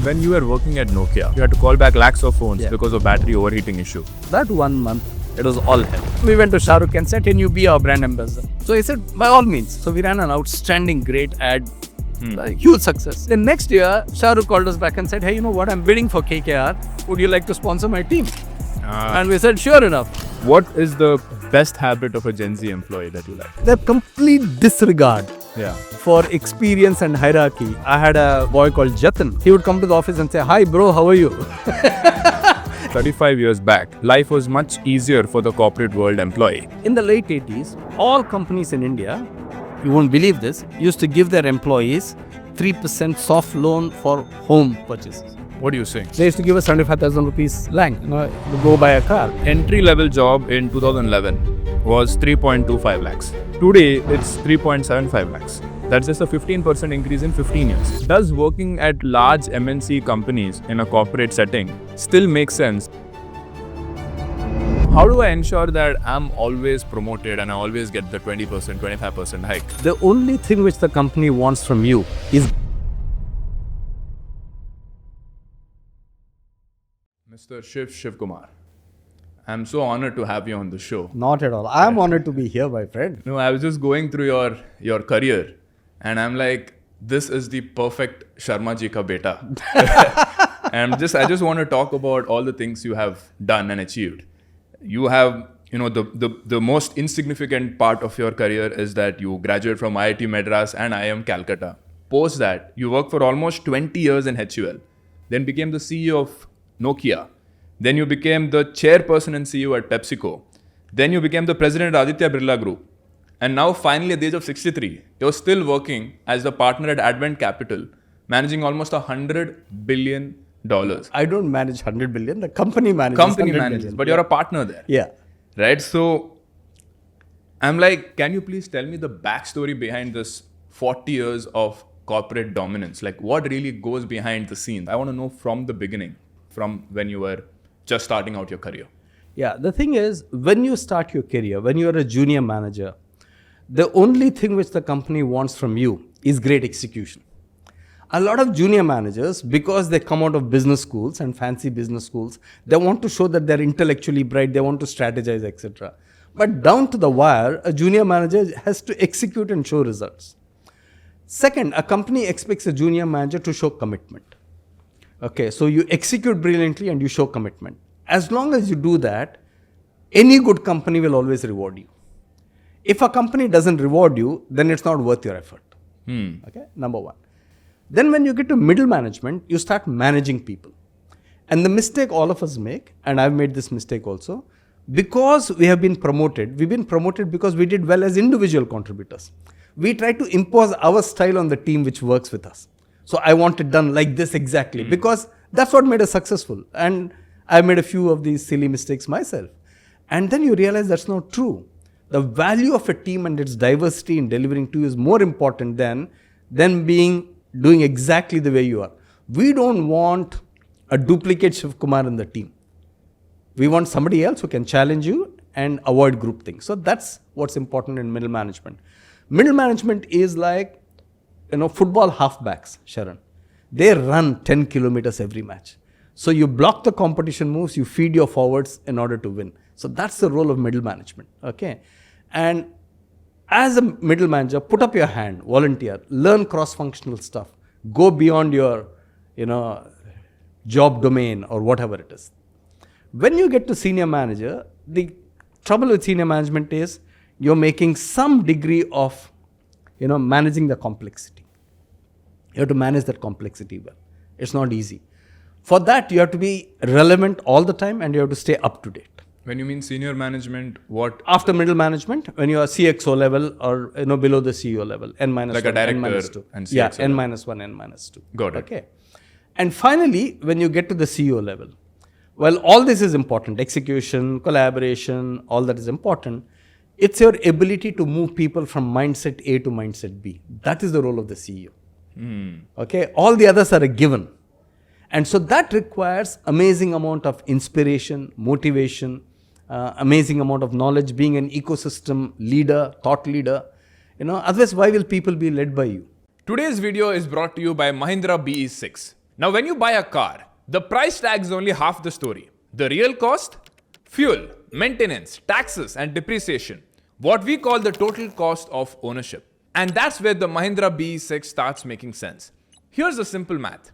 When you were working at Nokia, you had to call back lakhs of phones because of battery overheating issue. That 1 month, it was all hell. We went to Shah Rukh and said, can you be our brand ambassador? So he said, by all means. So we ran an outstanding, great ad, huge success. Then next year, Shah Rukh called us back and said, hey, you know what, I'm bidding for KKR. Would you like to sponsor my team? And we said, sure enough. What is the best habit of a Gen Z employee that you like? The complete disregard for experience and hierarchy. I had a boy called Jatin. He would come to the office and say, hi bro, how are you? 35 years back, life was much easier for the corporate world employee. In the late 80s, all companies in India, you won't believe this, used to give their employees 3% soft loan for home purchases. What do you say? They used to give us 75,000 rupees lang, to go buy a car. Entry-level job in 2011 was 3.25 lakhs. Today, it's 3.75 lakhs. That's just a 15% increase in 15 years. Does working at large MNC companies in a corporate setting still make sense? How do I ensure that I'm always promoted and I always get the 20%, 25% hike? The only thing which the company wants from you is Mr. Shiv Shivakumar, I'm so honored to have you on the show. Not at all. I'm honored to be here, my friend. No, I was just going through your career and I'm like, this is the perfect Sharma ji ka beta. And I just want to talk about all the things you have done and achieved. You have, the most insignificant part of your career is that you graduated from IIT Madras and IIM Calcutta. Post that, you worked for almost 20 years in HUL, then became the CEO of Nokia. Then you became the chairperson and CEO at PepsiCo. Then you became the president of Aditya Birla Group. And now finally at the age of 63, you're still working as the partner at Advent Capital, managing almost $100 billion. I don't manage 100 billion. The company manages billion. But you're a partner there. Yeah. Right? So I'm like, can you please tell me the backstory behind this 40 years of corporate dominance? Like what really goes behind the scenes? I want to know from the beginning, from when you were just starting out your career. Yeah, the thing is, when you start your career, when you're a junior manager, the only thing which the company wants from you is great execution. A lot of junior managers, because they come out of business schools and fancy business schools, they want to show that they're intellectually bright, they want to strategize, etc. But down to the wire, a junior manager has to execute and show results. Second, a company expects a junior manager to show commitment. Okay, so you execute brilliantly and you show commitment. As long as you do that, any good company will always reward you. If a company doesn't reward you, then it's not worth your effort. Okay, number one. Then when you get to middle management, you start managing people. And the mistake all of us make, and I've made this mistake also, because we have been promoted, we've been promoted because we did well as individual contributors. We try to impose our style on the team which works with us. So I want it done like this exactly, because that's what made us successful. And I made a few of these silly mistakes myself. And then you realize that's not true. The value of a team and its diversity in delivering to you is more important than doing exactly the way you are. We don't want a duplicate Shiv Kumar in the team. We want somebody else who can challenge you and avoid groupthink. So that's what's important in middle management. Middle management is like, football halfbacks, Sharan. They run 10 kilometers every match. So you block the competition moves, you feed your forwards in order to win. So that's the role of middle management. Okay. And as a middle manager, put up your hand, volunteer, learn cross-functional stuff, go beyond your, job domain or whatever it is. When you get to senior manager, the trouble with senior management is you're making some degree of, managing the complexity. You have to manage that complexity well. It's not easy. For that, you have to be relevant all the time and you have to stay up to date. When you mean senior management, what? After middle management, when you are CXO level or below the CEO level, N-1, like a director N-2. and CXO yeah, level. N-1, N-2. Got it. Okay. And finally, when you get to the CEO level, well, all this is important. Execution, collaboration, all that is important. It's your ability to move people from mindset A to mindset B. That is the role of the CEO. Okay. All the others are a given. And so that requires amazing amount of inspiration, motivation, amazing amount of knowledge, being an ecosystem leader, thought leader. Otherwise, why will people be led by you? Today's video is brought to you by Mahindra BE6. Now, when you buy a car, the price tag is only half the story. The real cost? Fuel, maintenance, taxes, and depreciation. What we call the total cost of ownership. And that's where the Mahindra BE6 starts making sense. Here's the simple math.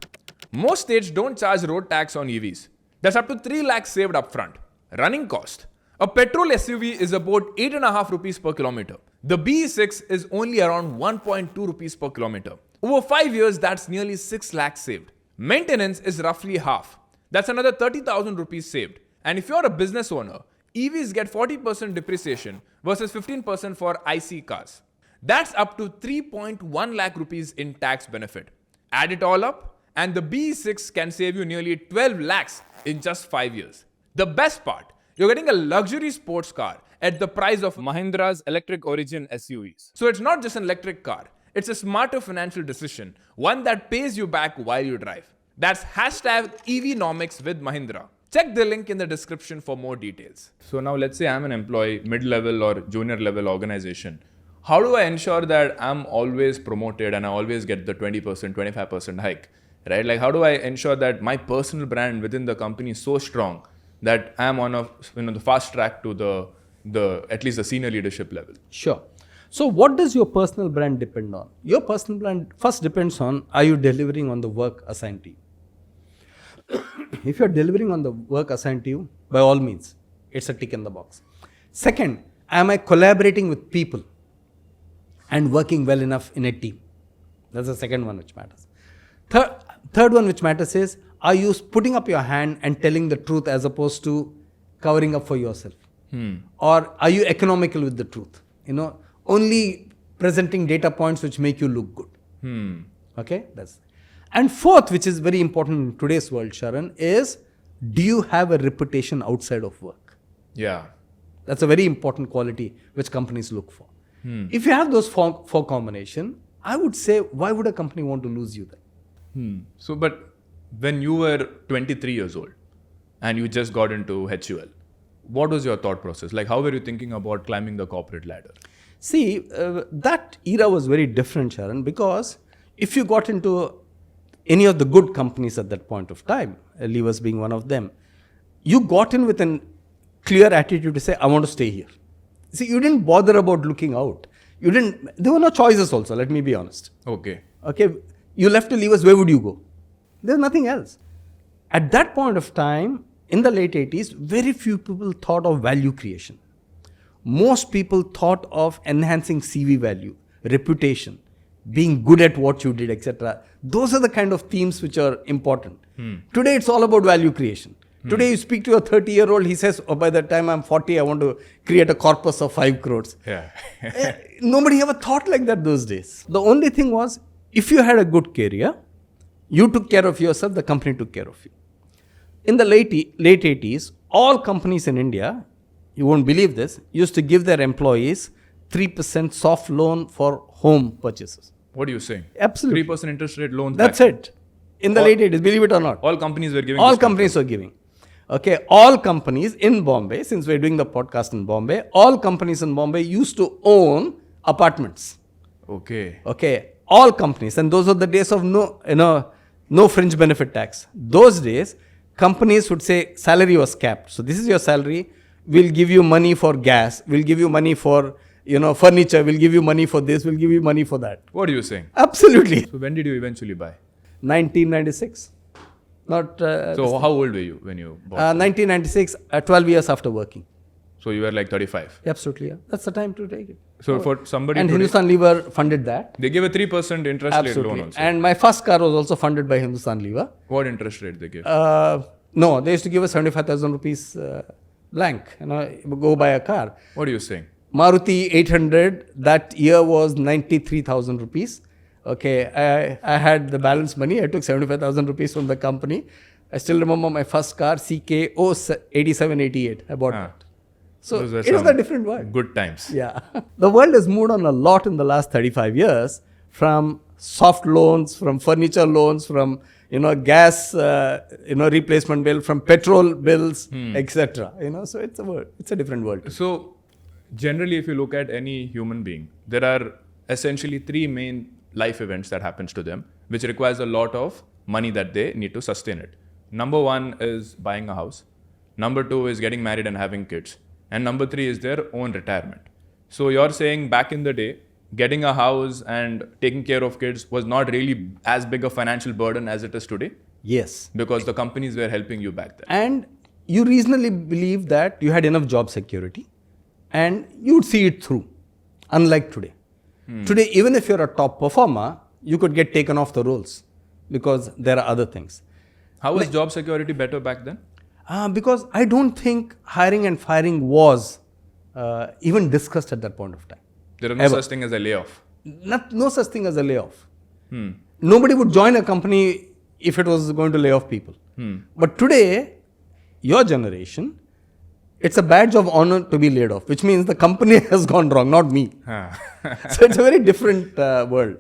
Most states don't charge road tax on EVs. That's up to 3 lakhs saved upfront. Running cost. A petrol SUV is about 8.5 rupees per kilometer. The BE6 is only around 1.2 rupees per kilometer. Over 5 years, that's nearly 6 lakhs saved. Maintenance is roughly half. That's another 30,000 rupees saved. And if you're a business owner, EVs get 40% depreciation versus 15% for IC cars. That's up to 3.1 lakh rupees in tax benefit. Add it all up, and the BE6 can save you nearly 12 lakhs in just 5 years. The best part, you're getting a luxury sports car at the price of Mahindra's electric origin SUVs. So it's not just an electric car. It's a smarter financial decision, one that pays you back while you drive. That's hashtag EVnomics with Mahindra. Check the link in the description for more details. So now let's say I'm an employee, mid-level or junior level organization. How do I ensure that I'm always promoted and I always get the 20%, 25% hike, right? Like how do I ensure that my personal brand within the company is so strong that I'm on the fast track to the at least the senior leadership level? Sure. So what does your personal brand depend on? Your personal brand first depends on, are you delivering on the work assigned to you? If you're delivering on the work assigned to you, by all means, it's a tick in the box. Second, am I collaborating with people and working well enough in a team? That's the second one which matters. Third one which matters is, are you putting up your hand and telling the truth as opposed to covering up for yourself? Or are you economical with the truth? Only presenting data points which make you look good. Okay, and fourth, which is very important in today's world, Sharan, is do you have a reputation outside of work? Yeah. That's a very important quality which companies look for. If you have those four combination, I would say, why would a company want to lose you then? So, but when you were 23 years old and you just got into HUL, what was your thought process? Like, how were you thinking about climbing the corporate ladder? See, that era was very different, Sharan, because if you got into any of the good companies at that point of time, Levers being one of them, you got in with a clear attitude to say, I want to stay here. See, you didn't bother about looking out. There were no choices also, let me be honest. Okay. You left to Levers, where would you go? There's nothing else. At that point of time, in the late 80s, very few people thought of value creation. Most people thought of enhancing CV value, reputation, being good at what you did, etc. Those are the kind of themes which are important. Today, it's all about value creation. Today, you speak to a 30-year-old, he says, by the time I'm 40, I want to create a corpus of 5 crores. Yeah. Nobody ever thought like that those days. The only thing was, if you had a good career, you took care of yourself, the company took care of you. In the late 80s, all companies in India, you won't believe this, used to give their employees 3% soft loan for home purchases. What are you saying? Absolutely. 3% interest rate loans. That's it. In the late 80s, believe it or not. All companies were giving. All companies were giving. All companies in Bombay, since we're doing the podcast in Bombay, all companies in Bombay used to own apartments. Okay. All companies. And those are the days of no fringe benefit tax. Those days, companies would say salary was capped. So this is your salary. We'll give you money for gas. We'll give you money for furniture. We'll give you money for this. We'll give you money for that. What are you saying? Absolutely. So when did you eventually buy? 1996. So how old were you when you bought? 1996, 12 years after working. So you were like 35. Absolutely, yeah. That's the time to take it. So for somebody and today, Hindustan Unilever funded that. They give a 3% interest rate loan also. And my first car was also funded by Hindustan Unilever. What interest rate they give? No, they used to give us 75,000 rupees blank. Go buy a car. What are you saying? Maruti 800, that year was 93,000 rupees. I had the balance money. I took 75,000 rupees from the company. I still remember my first car, CK 8788. I bought that. So it is a different world. Good times. Yeah. The world has moved on a lot in the last 35 years, from soft loans, from furniture loans, from gas replacement bill, from petrol bills, etc. So it's a different world. So generally, if you look at any human being, there are essentially 3 main life events that happens to them, which requires a lot of money that they need to sustain it. Number one is buying a house. Number two is getting married and having kids. And number three is their own retirement. So you're saying back in the day, getting a house and taking care of kids was not really as big a financial burden as it is today? Yes. Because the companies were helping you back then. And you reasonably believe that you had enough job security and you would see it through, unlike today. Today, even if you're a top performer, you could get taken off the rolls because there are other things. How was job security better back then? Because I don't think hiring and firing was even discussed at that point of time. There is no such thing as a layoff. No such thing as a layoff. Nobody would join a company if it was going to lay off people. But today, your generation, it's a badge of honor to be laid off, which means the company has gone wrong, not me. So it's a very different world.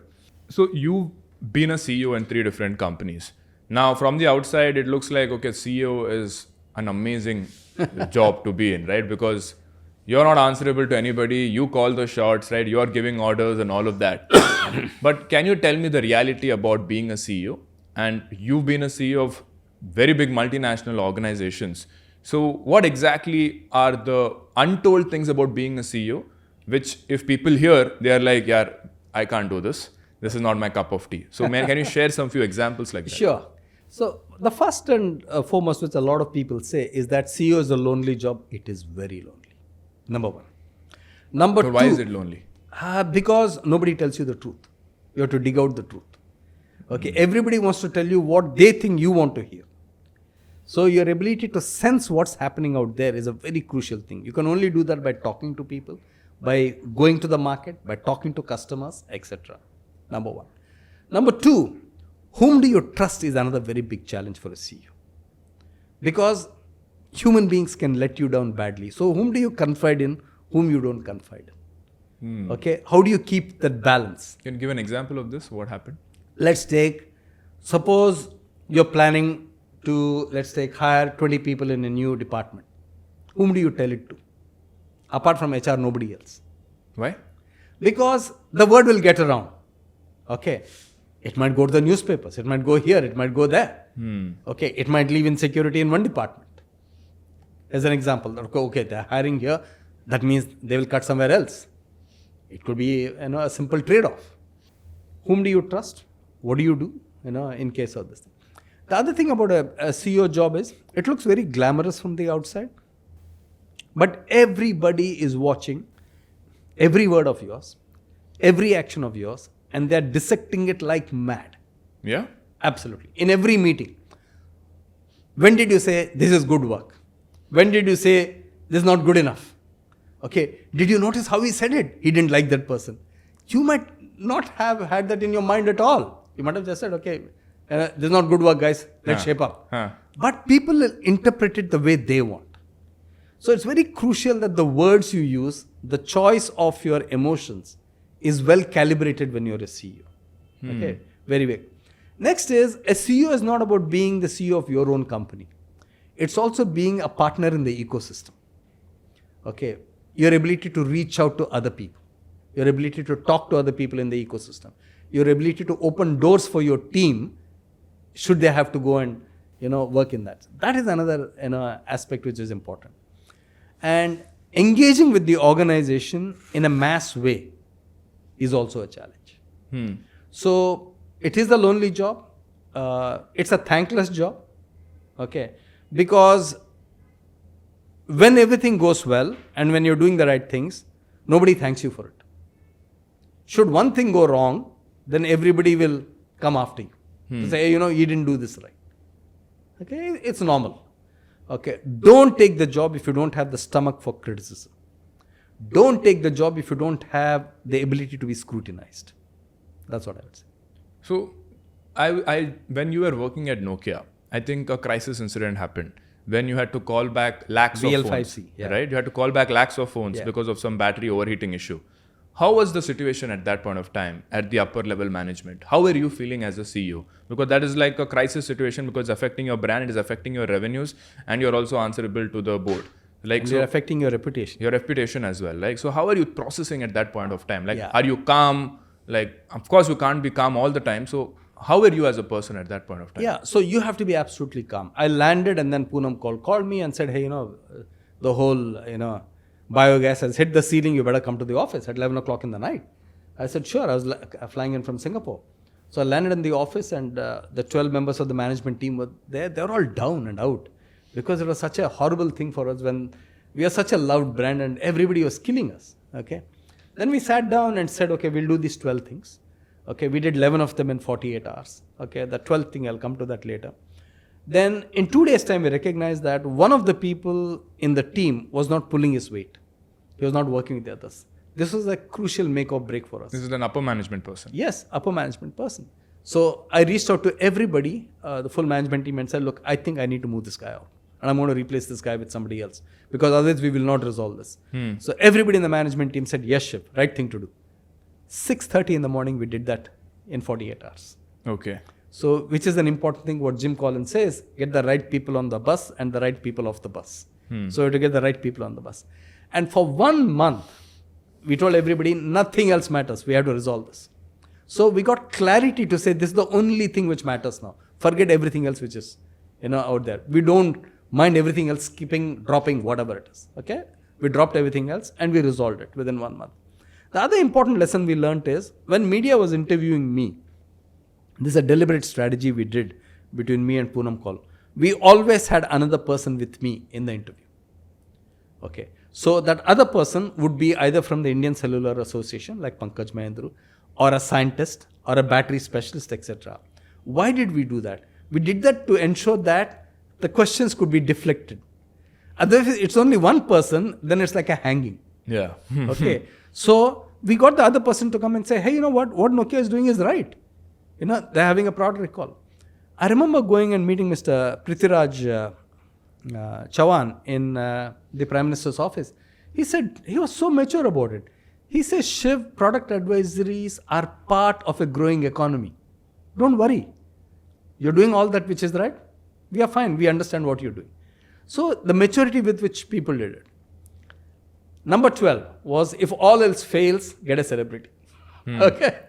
So you've been a CEO in 3 different companies. Now, from the outside, it looks like, okay, CEO is an amazing job to be in, right? Because you're not answerable to anybody. You call the shots, right? You're giving orders and all of that. But can you tell me the reality about being a CEO? And you've been a CEO of very big multinational organizations. So what exactly are the untold things about being a CEO, which if people hear, they are like, yeah, I can't do this. This is not my cup of tea. So can you share some few examples like that? Sure. So the first and foremost, which a lot of people say, is that CEO is a lonely job. It is very lonely. Number one. Number two. Why is it lonely? Because nobody tells you the truth. You have to dig out the truth. Okay. Everybody wants to tell you what they think you want to hear. So your ability to sense what's happening out there is a very crucial thing. You can only do that by talking to people, by going to the market, by talking to customers, etc. Number one. Number two, whom do you trust is another very big challenge for a CEO. Because human beings can let you down badly. So whom do you confide in, whom you don't confide in? Okay, how do you keep that balance? Can you give an example of this? What happened? Suppose you're planning to, hire 20 people in a new department. Whom do you tell it to? Apart from HR, nobody else. Why? Because the word will get around. Okay. It might go to the newspapers. It might go here. It might go there. Okay. It might leave insecurity in one department. As an example. Okay, they're hiring here. That means they will cut somewhere else. It could be a simple trade-off. Whom do you trust? What do you do in case of this thing? The other thing about a CEO job is it looks very glamorous from the outside. But everybody is watching every word of yours, every action of yours, and they're dissecting it like mad. Yeah? Absolutely. In every meeting. When did you say this is good work? When did you say this is not good enough? Okay. Did you notice how he said it? He didn't like that person. You might not have had that in your mind at all. You might have just said, okay, this is not good work, guys. Let's shape up. But people interpret it the way they want. So it's very crucial that the words you use, the choice of your emotions is well calibrated when you're a CEO. Okay, very big. Next is, a CEO is not about being the CEO of your own company. It's also being a partner in the ecosystem. Okay, your ability to reach out to other people, your ability to talk to other people in the ecosystem, your ability to open doors for your team should they have to go and work in that. That is another aspect which is important. And engaging with the organization in a mass way is also a challenge. So it is a lonely job. It's a thankless job. Okay, because when everything goes well and when you're doing the right things, nobody thanks you for it. Should one thing go wrong, then everybody will come after you. To say, you didn't do this right. Okay, it's normal. Okay, don't take the job if you don't have the stomach for criticism. Don't take the job if you don't have the ability to be scrutinized. That's what I would say. So, when you were working at Nokia, I think a crisis incident happened when you had to call back lakhs of phones. Yeah. Right? You had to call back lakhs of phones because of some battery overheating issue. How was the situation at that point of time at the upper level management? How were you feeling as a CEO? Because that is like a crisis situation because it's affecting your brand, it is affecting your revenues, and you're also answerable to the board. And you're affecting your reputation. Your reputation as well. So how are you processing at that point of time? Are you calm? Of course you can't be calm all the time. So how were you as a person at that point of time? Yeah, so you have to be absolutely calm. I landed and then Poonam called me and said, hey, the whole, biogas has hit the ceiling. You better come to the office at 11 o'clock in the night. I said, sure. I was flying in from Singapore. So I landed in the office and the 12 members of the management team were there. They were all down and out because it was such a horrible thing for us when we are such a loved brand and everybody was killing us. Okay. Then we sat down and said, okay, we'll do these 12 things. Okay, we did 11 of them in 48 hours. Okay, the 12th thing, I'll come to that later. Then in 2 days' time, we recognized that one of the people in the team was not pulling his weight. He was not working with the others. This was a crucial make or break for us. This is an upper management person. Yes, upper management person. So I reached out to everybody, the full management team, and said, look, I think I need to move this guy out. And I'm going to replace this guy with somebody else. Because otherwise we will not resolve this. So everybody in the management team said, yes, Shiv, right thing to do. 6:30 in the morning, we did that in 48 hours. Okay. So, which is an important thing, what Jim Collins says, get the right people on the bus and the right people off the bus. So, you have to get the right people on the bus. And for 1 month, we told everybody, nothing else matters. We have to resolve this. So, we got clarity to say, this is the only thing which matters now. Forget everything else which is, out there. We don't mind everything else, dropping, whatever it is. Okay? We dropped everything else and we resolved it within 1 month. The other important lesson we learned is when media was interviewing me, this is a deliberate strategy we did between me and Poonam Kaul. We always had another person with me in the interview. Okay. So that other person would be either from the Indian Cellular Association, like Pankaj Mahendru, or a scientist, or a battery specialist, etc. Why did we do that? We did that to ensure that the questions could be deflected. Otherwise, it's only one person, then it's like a hanging. Yeah. Okay. So we got the other person to come and say, hey, you know what Nokia is doing is right. They're having a product recall. I remember going and meeting Mr. Prithviraj Chauhan in the Prime Minister's office. He said, he was so mature about it. He says, Shiv, product advisories are part of a growing economy. Don't worry. You're doing all that which is right. We are fine. We understand what you're doing. So the maturity with which people did it. Number 12 was, if all else fails, get a celebrity. Okay.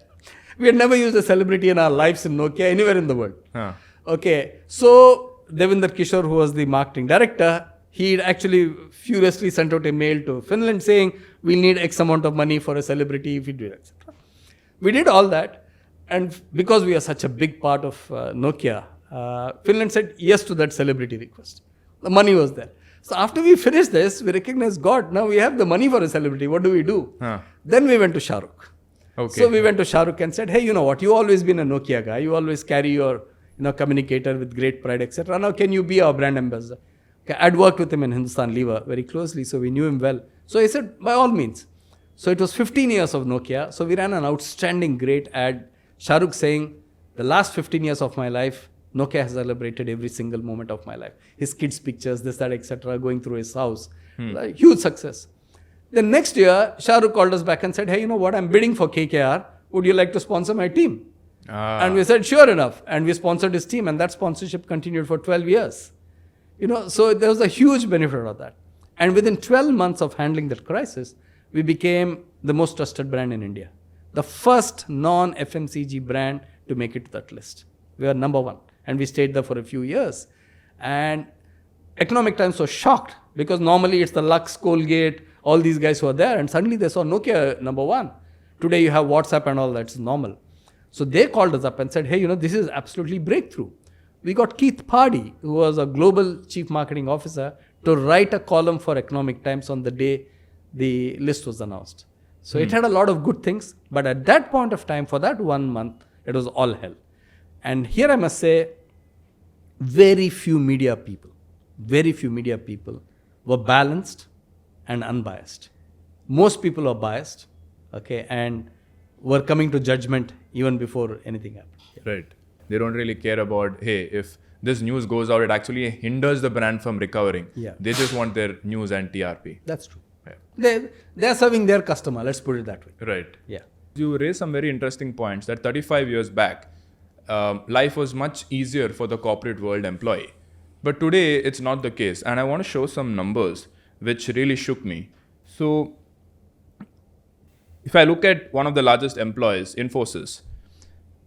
We had never used a celebrity in our lives in Nokia anywhere in the world. Okay. So Devinder Kishore, who was the marketing director, he actually furiously sent out a mail to Finland saying, we need X amount of money for a celebrity if we do it, etc. We did all that. And because we are such a big part of Nokia, Finland said yes to that celebrity request. The money was there. So after we finished this, we recognized, God, now we have the money for a celebrity. What do we do? Then we went to Shah Rukh. Okay. So we went to Shah Rukh and said, hey, you know what? You always been a Nokia guy. You always carry your communicator with great pride, etc. Now can you be our brand ambassador? Okay. I'd worked with him in Hindustan Unilever very closely, so we knew him well. So he said, by all means. So it was 15 years of Nokia. So we ran an outstanding, great ad. Shah Rukh saying, the last 15 years of my life, Nokia has celebrated every single moment of my life. His kids' pictures, this, that, etc., going through his house. Like, huge success. Then next year, Shah Rukh called us back and said, hey, you know what? I'm bidding for KKR. Would you like to sponsor my team? And we said, sure enough. And we sponsored his team. And that sponsorship continued for 12 years. So there was a huge benefit of that. And within 12 months of handling that crisis, we became the most trusted brand in India. The first non-FMCG brand to make it to that list. We were number one. And we stayed there for a few years. And Economic Times was shocked because normally it's the Lux, Colgate, all these guys who are there. And suddenly they saw Nokia number one. Today you have WhatsApp and all that's normal. So they called us up and said, hey, this is absolutely breakthrough. We got Keith Pardee, who was a global chief marketing officer, to write a column for Economic Times on the day the list was announced. So it had a lot of good things. But at that point of time, for that 1 month, it was all hell. And here I must say, very few media people were balanced and unbiased. Most people are biased, okay, and were coming to judgment even before anything happened. Yeah. Right. They don't really care about, hey, if this news goes out, it actually hinders the brand from recovering. Yeah. They just want their news and TRP. That's true. Yeah. They're serving their customer, let's put it that way. Right. Yeah. You raised some very interesting points that 35 years back, life was much easier for the corporate world employee. But today, it's not the case. And I want to show some numbers which really shook me. So, if I look at one of the largest employers, Infosys,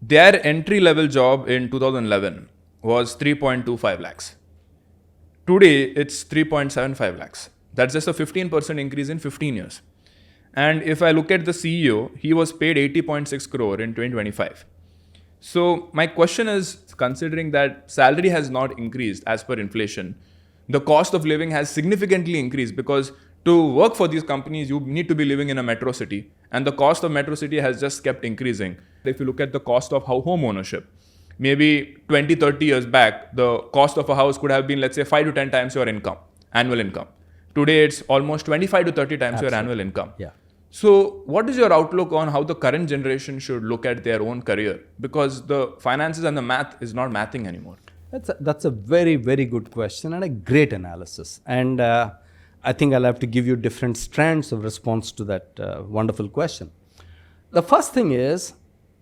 their entry level job in 2011 was 3.25 lakhs. Today, it's 3.75 lakhs. That's just a 15% increase in 15 years. And if I look at the CEO, he was paid 80.6 crore in 2025. So my question is, considering that salary has not increased as per inflation, the cost of living has significantly increased, because to work for these companies, you need to be living in a metro city, and the cost of metro city has just kept increasing. If you look at the cost of home ownership, maybe 20, 30 years back, the cost of a house could have been, let's say, 5 to 10 times your income, annual income. Today, it's almost 25 to 30 times your annual income. Yeah. So what is your outlook on how the current generation should look at their own career? Because the finances and the math is not mathing anymore. That's a very, very good question and a great analysis. And I think I'll have to give you different strands of response to that wonderful question. The first thing is,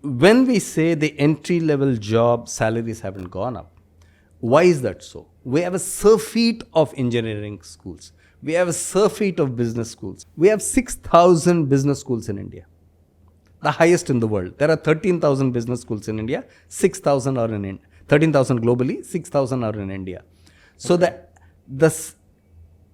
when we say the entry-level job salaries haven't gone up, why is that so? We have a surfeit of engineering schools. We have a surfeit of business schools. We have 6,000 business schools in India, the highest in the world. There are 13,000 business schools in India, 6,000 are in India. 13,000 globally, 6,000 are in India. So the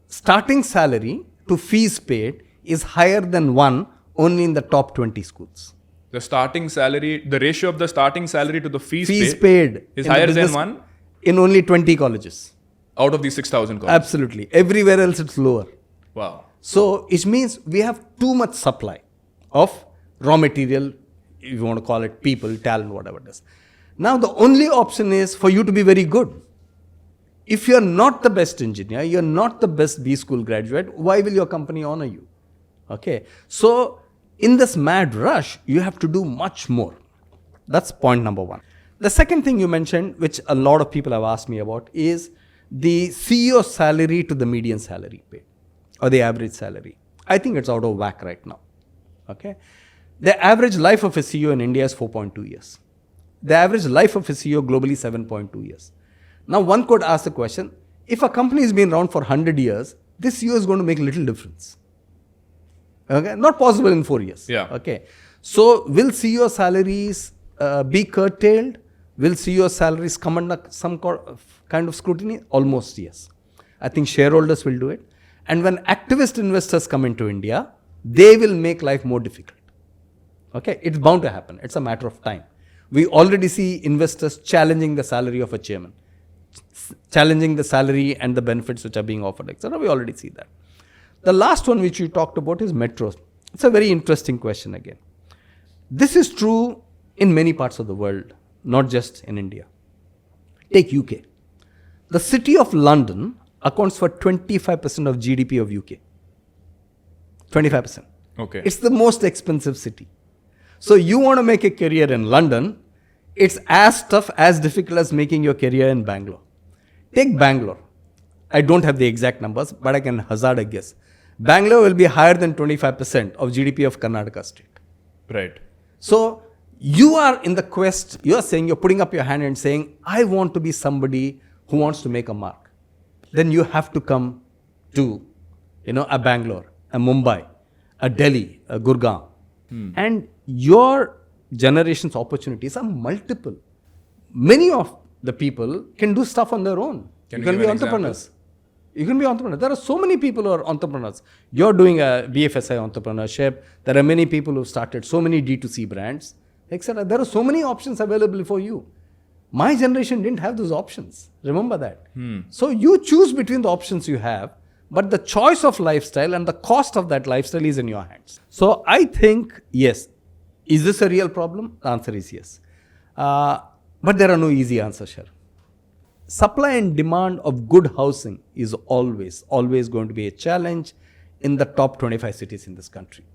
starting salary to fees paid is higher than one only in the top 20 schools. The starting salary, the ratio of the starting salary to the fees paid is higher than one? In only 20 colleges. Out of these 6,000 colleges? Absolutely. Everywhere else it's lower. Wow. So it means we have too much supply of raw material, if you want to call it people, talent, whatever it is. Now the only option is for you to be very good. If you're not the best engineer, you're not the best B school graduate, why will your company honor you? Okay. So in this mad rush, you have to do much more. That's point number one. The second thing you mentioned, which a lot of people have asked me about, is the CEO salary to the median salary paid, or the average salary. I think it's out of whack right now. Okay. The average life of a CEO in India is 4.2 years. The average life of a CEO globally is 7.2 years. Now one could ask the question, if a company has been around for 100 years, this CEO is going to make little difference. Okay, not possible in 4 years. Yeah. Okay. So will CEO salaries be curtailed? Will CEO salaries come under some kind of scrutiny? Almost yes. I think shareholders will do it. And when activist investors come into India, they will make life more difficult. Okay, it's bound to happen. It's a matter of time. We already see investors challenging the salary of a chairman, challenging the salary and the benefits which are being offered, etc. We already see that. The last one which you talked about is metros. It's a very interesting question again. This is true in many parts of the world, not just in India. Take UK. The city of London accounts for 25% of GDP of UK. 25%. Okay. It's the most expensive city. So you want to make a career in London, it's as tough, as difficult as making your career in Bangalore. Take Bangalore. I don't have the exact numbers, but I can hazard a guess. Bangalore will be higher than 25% of GDP of Karnataka state. Right. So you are in the quest, you are saying, you're putting up your hand and saying, I want to be somebody who wants to make a mark. Then you have to come to, a Bangalore, a Mumbai, a Delhi, a Gurgaon. And your generation's opportunities are multiple. Many of the people can do stuff on their own. You can be entrepreneurs. You can be entrepreneurs. There are so many people who are entrepreneurs. You're doing a BFSI entrepreneurship. There are many people who started so many D2C brands, etc. There are so many options available for you. My generation didn't have those options. Remember that. So you choose between the options you have, but the choice of lifestyle and the cost of that lifestyle is in your hands. So I think, yes. Is this a real problem? The answer is yes. But there are no easy answers here. Supply and demand of good housing is always going to be a challenge in the top 25 cities in this country.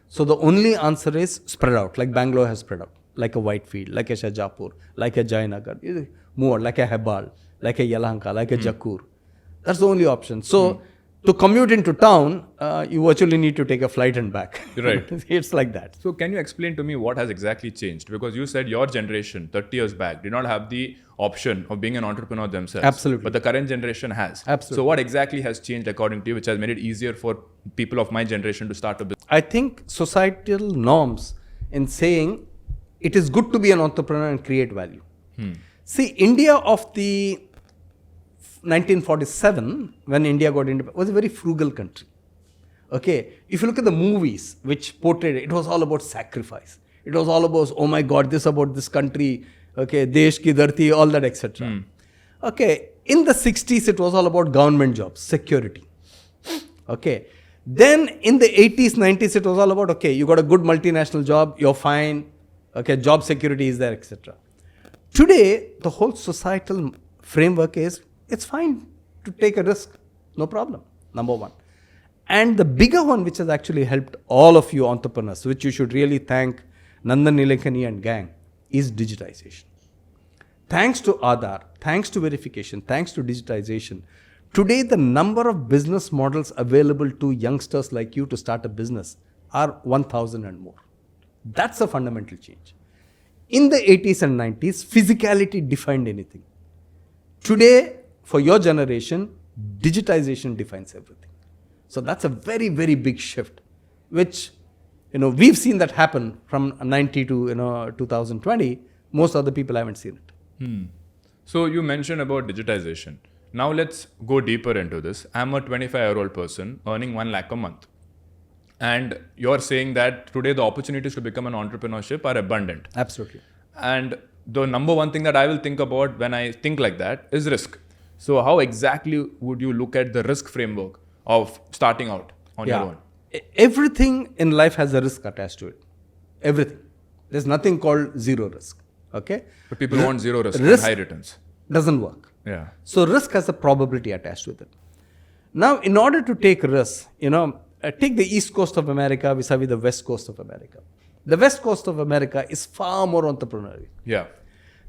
So the only answer is spread out, like Bangalore has spread out, like a Whitefield, like a Shajapur, like a Jayanagar, more like a Hebbal, like a Yelahanka, like a Jakkur. That's the only option. So to commute into town, you virtually need to take a flight and back. Right. It's like that. So can you explain to me what has exactly changed? Because you said your generation, 30 years back, did not have the option of being an entrepreneur themselves. Absolutely. But the current generation has. Absolutely. So what exactly has changed according to you, which has made it easier for people of my generation to start a business? I think societal norms in saying it is good to be an entrepreneur and create value. See, India of the 1947, when India got independent, was a very frugal country. Okay, if you look at the movies which portrayed it, it was all about sacrifice. It was all about, oh my God, this about this country, okay, Desh ki dharti, all that, etc. Okay, in the 60s, it was all about government jobs, security. Okay, then in the 80s, 90s, it was all about, okay, you got a good multinational job, you're fine, okay, job security is there, etc. Today, the whole societal framework is, it's fine to take a risk, no problem, number one. And the bigger one, which has actually helped all of you entrepreneurs, which you should really thank Nandan Nilekani and gang, is digitization. Thanks to Aadhaar, thanks to verification, thanks to digitization, today the number of business models available to youngsters like you to start a business are 1,000 and more. That's a fundamental change. In the 80s and 90s, physicality defined anything. Today, for your generation, digitization defines everything. So that's a very, very big shift, which, we've seen that happen from 90 to, 2020. Most other people haven't seen it. So you mentioned about digitization. Now let's go deeper into this. I'm a 25-year-old person earning 1 lakh a month. And you're saying that today the opportunities to become an entrepreneurship are abundant. Absolutely. And the number one thing that I will think about when I think like that is risk. So how exactly would you look at the risk framework of starting out on your own? Everything in life has a risk attached to it. Everything. There's nothing called zero risk. Okay? But people want zero risk and high returns. Doesn't work. Yeah. So risk has a probability attached with it. Now, in order to take risks, take the East Coast of America vis-a-vis the West Coast of America. The West Coast of America is far more entrepreneurial. Yeah.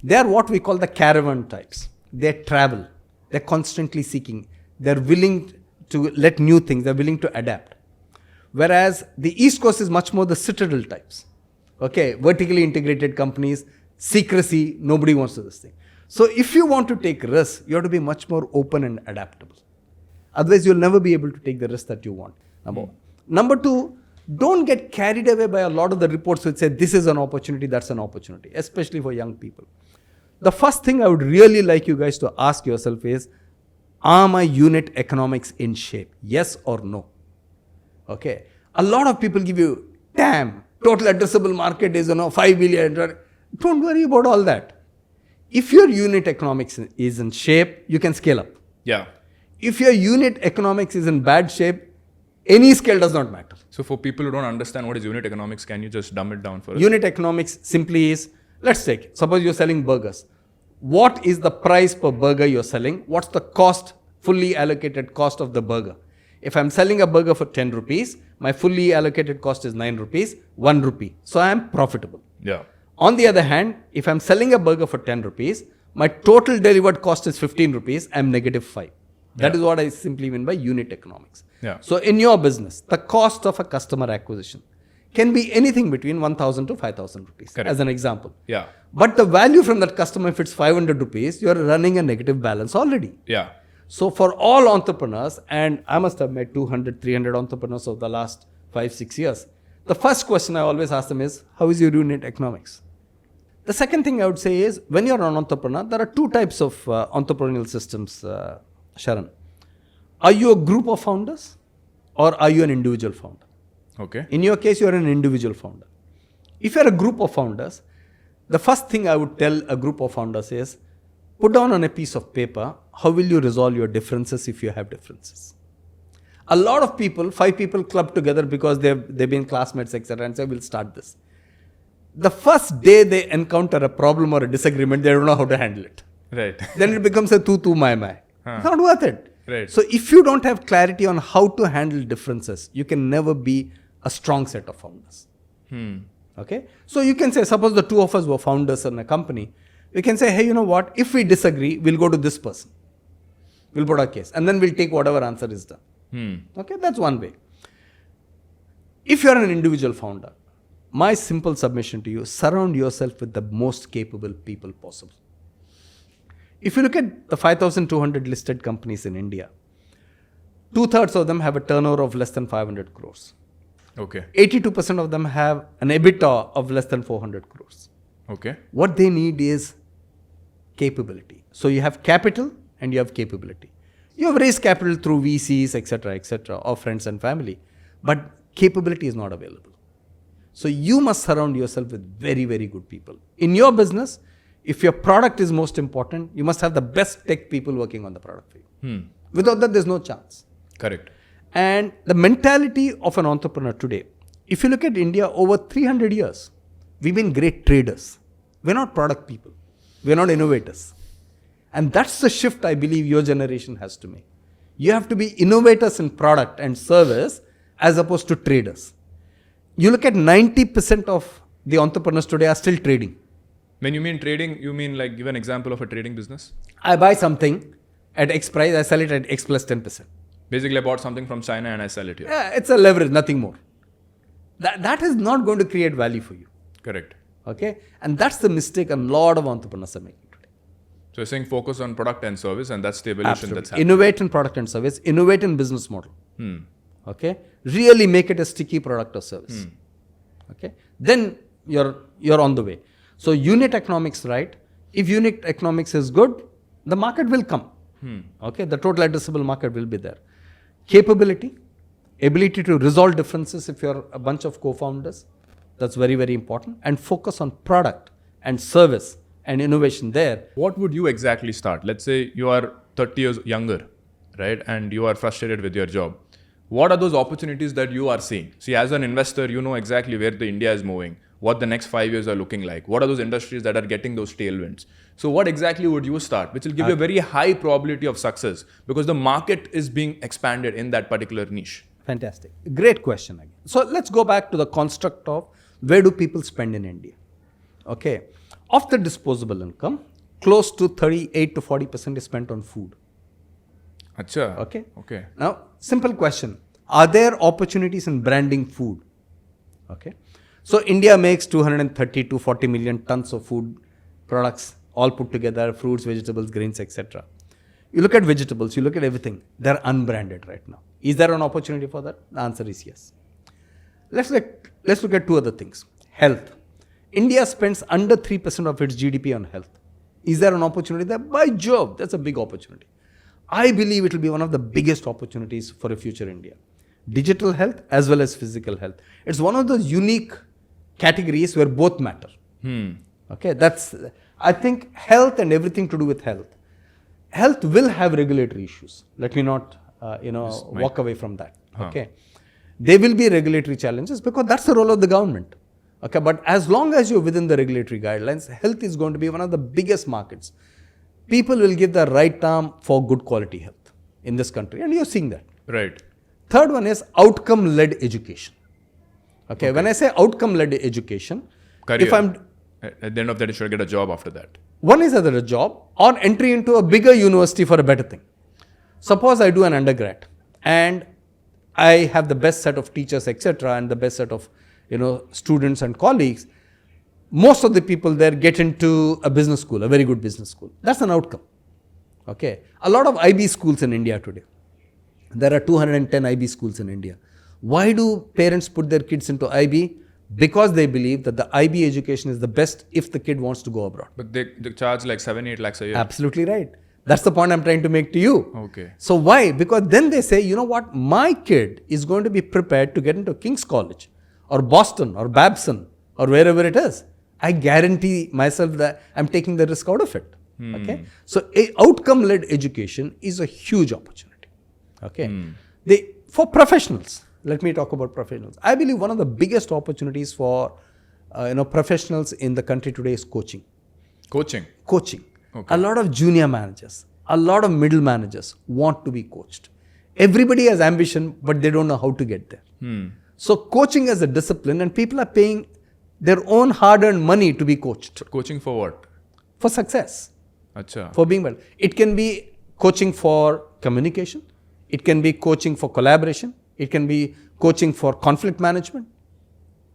They are what we call the caravan types. They travel. They're constantly seeking. They're willing to let new things. They're willing to adapt. Whereas the East Coast is much more the citadel types. Okay, vertically integrated companies, secrecy, nobody wants to do this thing. So if you want to take risks, you have to be much more open and adaptable. Otherwise, you'll never be able to take the risk that you want. Number one. Number two, don't get carried away by a lot of the reports which say this is an opportunity, that's an opportunity, especially for young people. The first thing I would really like you guys to ask yourself is, are my unit economics in shape? Yes or no? Okay. A lot of people give you, damn, total addressable market is 5 billion. Don't worry about all that. If your unit economics is in shape, you can scale up. Yeah. If your unit economics is in bad shape, any scale does not matter. So for people who don't understand what is unit economics, can you just dumb it down for us? Unit economics simply is, let's take, suppose you're selling burgers. What is the price per burger you're selling? What's the cost, fully allocated cost of the burger? If I'm selling a burger for 10 rupees, my fully allocated cost is 9 rupees, 1 rupee. So I am profitable. Yeah. On the other hand, if I'm selling a burger for 10 rupees, my total delivered cost is 15 rupees, I'm negative 5. That is what I simply mean by unit economics. Yeah. So in your business, the cost of a customer acquisition can be anything between 1,000 to 5,000 rupees, Correct. as an example. Yeah. But the value from that customer, if it's 500 rupees, you're running a negative balance already. Yeah. So for all entrepreneurs, and I must have met 200, 300 entrepreneurs over the last 5-6 years, the first question I always ask them is, how is your unit economics? The second thing I would say is, when you're an entrepreneur, there are two types of entrepreneurial systems, Sharan. Are you a group of founders or are you an individual founder? Okay. In your case, you're an individual founder. If you're a group of founders, the first thing I would tell a group of founders is, put down on a piece of paper, how will you resolve your differences if you have differences? A lot of people, 5 people club together because they've been classmates, etc. and say, we'll start this. The first day they encounter a problem or a disagreement, they don't know how to handle it. Right. Then it becomes a tu mai mai. It's not worth it. Right. So if you don't have clarity on how to handle differences, you can never be a strong set of founders. Okay. So you can say, suppose the two of us were founders in a company, we can say, hey, you know what? If we disagree, we'll go to this person. We'll put our case. And then we'll take whatever answer is done. Okay. That's one way. If you're an individual founder, my simple submission to you, surround yourself with the most capable people possible. If you look at the 5,200 listed companies in India, 2/3 of them have a turnover of less than 500 crores. Okay. 82% of them have an EBITDA of less than 400 crores. Okay. What they need is capability. So you have capital and you have capability. You have raised capital through VCs, etc., or friends and family, but capability is not available. So you must surround yourself with very, very good people. In your business, if your product is most important, you must have the best tech people working on the product for you. Without that, there's no chance. Correct. And the mentality of an entrepreneur today, if you look at India over 300 years, we've been great traders. We're not product people. We're not innovators. And that's the shift I believe your generation has to make. You have to be innovators in product and service as opposed to traders. You look at 90% of the entrepreneurs today are still trading. When you mean trading, you mean like give an example of a trading business? I buy something at X price, I sell it at X plus 10%. Basically, I bought something from China and I sell it here. It's a leverage, nothing more. That is not going to create value for you. Correct. Okay? And that's the mistake a lot of entrepreneurs are making today. So you're saying focus on product and service, and that's the evolution Absolutely. that's happening. Innovate in product and service, innovate in business model. Okay? Really make it a sticky product or service. Okay? Then you're on the way. So unit economics, right? If unit economics is good, the market will come. Okay? The total addressable market will be there. Capability, ability to resolve differences if you're a bunch of co-founders. That's very, very important. And focus on product and service and innovation there. What would you exactly start? Let's say you are 30 years younger, right? And you are frustrated with your job. What are those opportunities that you are seeing? See, as an investor, you know exactly where the India is moving, what the next 5 years are looking like. What are those industries that are getting those tailwinds? So what exactly would you start, which will give you a very high probability of success because the market is being expanded in that particular niche? Fantastic. Great question again. So let's go back to the construct of where do people spend in India? Okay. Of the disposable income, close to 38 to 40% is spent on food. Acha. Okay. Okay. Now, simple question. Are there opportunities in branding food? Okay. So India makes 230 to 40 million tons of food products all put together, fruits, vegetables, grains, etc. You look at vegetables, you look at everything. They're unbranded right now. Is there an opportunity for that? The answer is yes. Let's look at two other things. Health. India spends under 3% of its GDP on health. Is there an opportunity there? By Jove, that's a big opportunity. I believe it will be one of the biggest opportunities for a future India. Digital health as well as physical health. It's one of those unique categories where both matter. Okay, I think health and everything to do with health. Health will have regulatory issues. Let me not, walk away from that. Okay, there will be regulatory challenges because that's the role of the government. Okay, but as long as you're within the regulatory guidelines, health is going to be one of the biggest markets. People will give the right term for good quality health in this country, and you're seeing that. Right. Third one is outcome-led education. Okay, when I say outcome-led education, Career. if I'm At the end of that, you should get a job after that. one is either a job or entry into a bigger university for a better thing. Suppose I do an undergrad and I have the best set of teachers, etc., and the best set of students and colleagues. Most of the people there get into a business school, a very good business school. That's an outcome. Okay, a lot of IB schools in India today. There are 210 IB schools in India. Why do parents put their kids into IB? Because they believe that the IB education is the best if the kid wants to go abroad. But they charge like 7-8 lakhs a year. Absolutely right. That's the point I'm trying to make to you. Okay. So why? Because then they say, you know what? My kid is going to be prepared to get into King's College or Boston or Babson or wherever it is. I guarantee myself that I'm taking the risk out of it. Okay. So outcome-led education is a huge opportunity. Okay. For professionals, let me talk about professionals. I believe one of the biggest opportunities for professionals in the country today is coaching. Coaching. Okay. A lot of junior managers, a lot of middle managers want to be coached. Everybody has ambition, but they don't know how to get there. So coaching as a discipline, and people are paying their own hard-earned money to be coached. Coaching for what? For success. Acha. For being well. It can be coaching for communication. It can be coaching for collaboration. It can be coaching for conflict management.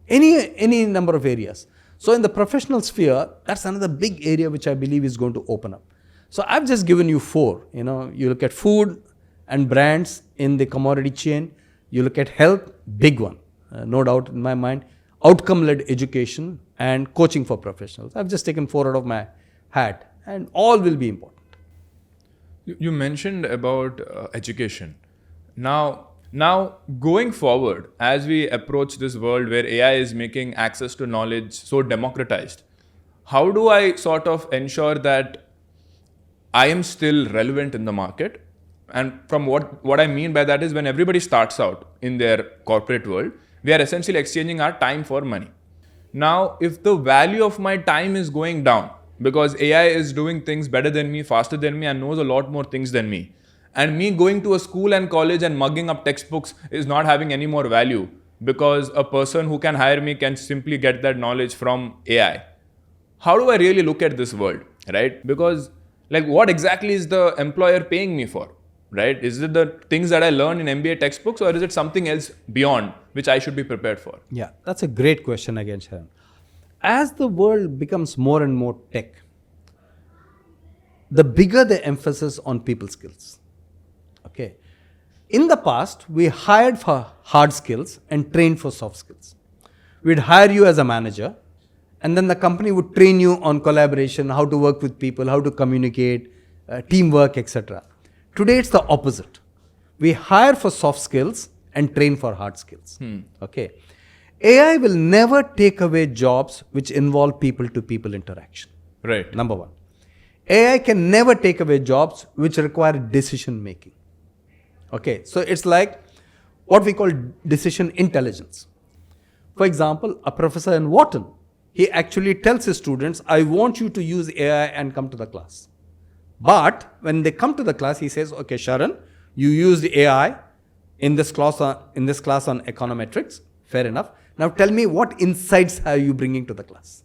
Any number of areas. So in the professional sphere, that's another big area which I believe is going to open up. So I've just given you 4. You look at food and brands in the commodity chain. You look at health, big one, no doubt in my mind. Outcome-led education and coaching for professionals. I've just taken 4 out of my hat, and all will be important. You mentioned about education. Now, going forward, as we approach this world where AI is making access to knowledge so democratized, how do I sort of ensure that I am still relevant in the market? And from what I mean by that is, when everybody starts out in their corporate world, we are essentially exchanging our time for money. Now, if the value of my time is going down because AI is doing things better than me, faster than me, and knows a lot more things than me, and me going to a school and college and mugging up textbooks is not having any more value because a person who can hire me can simply get that knowledge from AI, how do I really look at this world, right? Because like, what exactly is the employer paying me for, right? Is it the things that I learn in MBA textbooks, or is it something else beyond which I should be prepared for? Yeah, that's a great question again, Sharan. As the world becomes more and more tech, the bigger the emphasis on people skills. Okay. In the past, we hired for hard skills and trained for soft skills. We'd hire you as a manager, and then the company would train you on collaboration, how to work with people, how to communicate, teamwork, etc. Today, it's the opposite. We hire for soft skills and train for hard skills. Okay. AI will never take away jobs which involve people-to-people interaction. Right. Number one. AI can never take away jobs which require decision making. Okay. So it's like what we call decision intelligence. For example, a professor in Wharton, he actually tells his students, I want you to use AI and come to the class. But when they come to the class, he says, okay, Sharan, you used AI in this class on econometrics. Fair enough. Now tell me, what insights are you bringing to the class?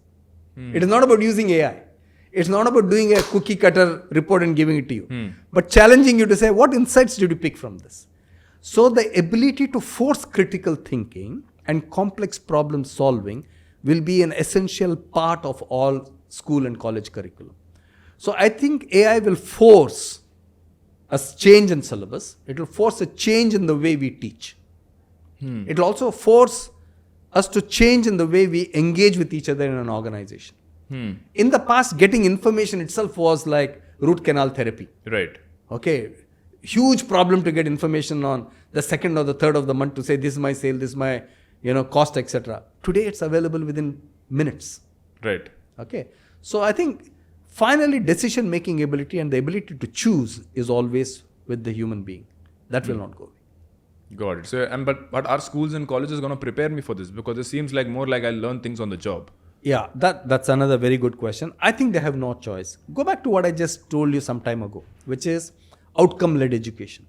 It is not about using AI. It's not about doing a cookie cutter report and giving it to you, but challenging you to say, what insights did you pick from this? So the ability to force critical thinking and complex problem solving will be an essential part of all school and college curriculum. So I think AI will force a change in syllabus. It will force a change in the way we teach. It will also force us to change in the way we engage with each other in an organization. In the past, getting information itself was like root canal therapy. Right. Okay. Huge problem to get information on the second or the third of the month to say, this is my sale, this is my cost, etc. Today, it's available within minutes. Right. Okay. So I think finally decision-making ability and the ability to choose is always with the human being. That will not go away. Got it. So, but are schools and colleges going to prepare me for this? Because it seems like more like I learn things on the job. Yeah, that's another very good question. I think they have no choice. Go back to what I just told you some time ago, which is outcome-led education.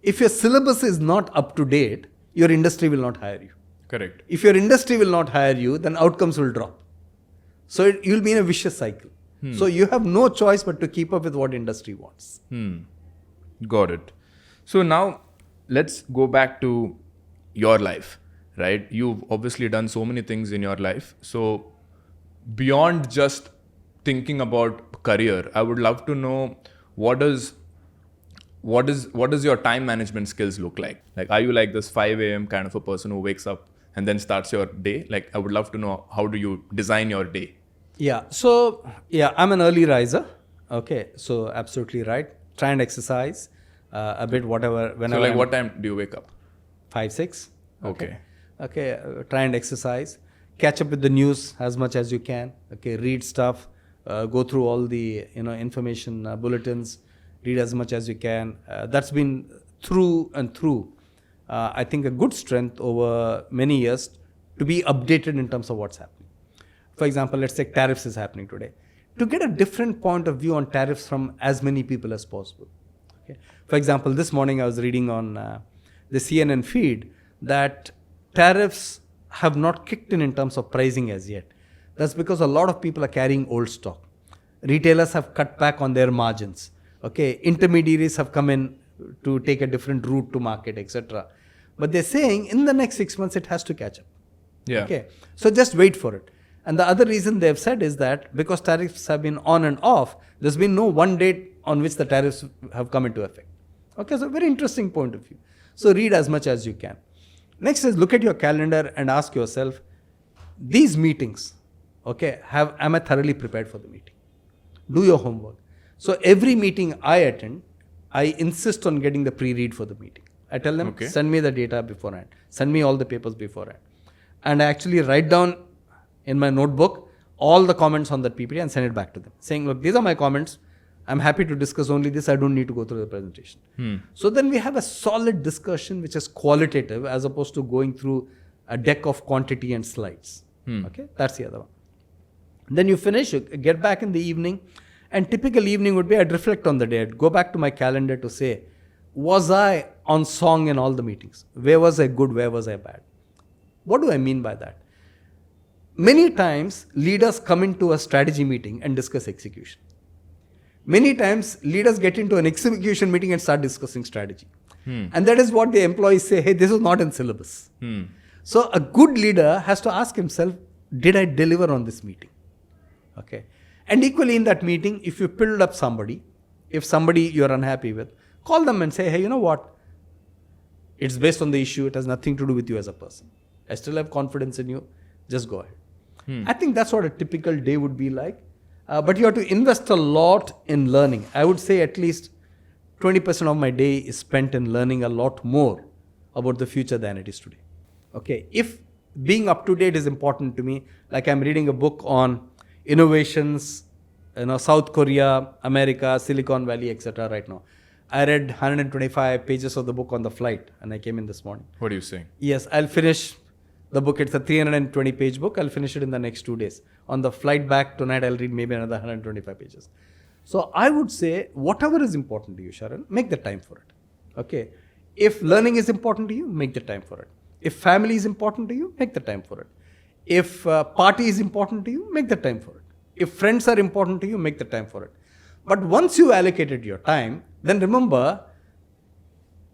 If your syllabus is not up to date, your industry will not hire you. Correct. If your industry will not hire you, then outcomes will drop. So you'll be in a vicious cycle. So you have no choice but to keep up with what industry wants. Got it. So now let's go back to your life, right? You've obviously done so many things in your life. So beyond just thinking about career, I would love to know what does your time management skills look like? Like, are you like this 5 a.m. kind of a person who wakes up and then starts your day? Like, I would love to know, how do you design your day? Yeah. So, I'm an early riser. Okay. So, absolutely right. Try and exercise a bit, whatever. Whenever. So, like, what time do you wake up? 5, 6. Okay. Try and exercise. Catch up with the news as much as you can. Okay. Read stuff. Go through all the information bulletins. Read as much as you can. That's been through and through. I think a good strength over many years to be updated in terms of what's happening. For example, let's say tariffs is happening today. To get a different point of view on tariffs from as many people as possible. Okay. For example, this morning I was reading on the CNN feed that tariffs have not kicked in terms of pricing as yet. That's because a lot of people are carrying old stock. Retailers have cut back on their margins. Okay, intermediaries have come in to take a different route to market, etc. But they're saying in the next 6 months it has to catch up. Yeah. Okay, so just wait for it. And the other reason they've said is that because tariffs have been on and off, there's been no one date on which the tariffs have come into effect. Okay, so very interesting point of view. So read as much as you can. Next is look at your calendar and ask yourself, these meetings, Okay, am I thoroughly prepared for the meeting? Do your homework. So every meeting I attend, I insist on getting the pre-read for the meeting. I tell them, send me the data beforehand. Send me all the papers beforehand. And I actually write down in my notebook all the comments on that PPT and send it back to them. Saying, look, these are my comments. I'm happy to discuss only this. I don't need to go through the presentation. So then we have a solid discussion which is qualitative as opposed to going through a deck of quantity and slides. Okay, that's the other one. Then you finish, you get back in the evening. And typical evening would be I'd reflect on the day. I'd go back to my calendar to say, was I on song in all the meetings? Where was I good? Where was I bad? What do I mean by that? Many times leaders come into a strategy meeting and discuss execution. Many times leaders get into an execution meeting and start discussing strategy. And that is what the employees say, hey, this is not in syllabus. So a good leader has to ask himself, did I deliver on this meeting? Okay. And equally in that meeting, if you build up somebody, if somebody you're unhappy with, call them and say, hey, you know what? It's based on the issue. It has nothing to do with you as a person. I still have confidence in you. Just go ahead. I think that's what a typical day would be like. But you have to invest a lot in learning. I would say at least 20% of my day is spent in learning a lot more about the future than it is today. Okay. If being up to date is important to me, like I'm reading a book on innovations, South Korea, America, Silicon Valley, etc. right now. I read 125 pages of the book on the flight and I came in this morning. What are you saying? Yes, I'll finish the book. It's a 320 page book. I'll finish it in the next 2 days. On the flight back tonight, I'll read maybe another 125 pages. So I would say whatever is important to you, Sharan, make the time for it. Okay. If learning is important to you, make the time for it. If family is important to you, make the time for it. If party is important to you, make the time for it. If friends are important to you, make the time for it. But once you allocated your time, then remember,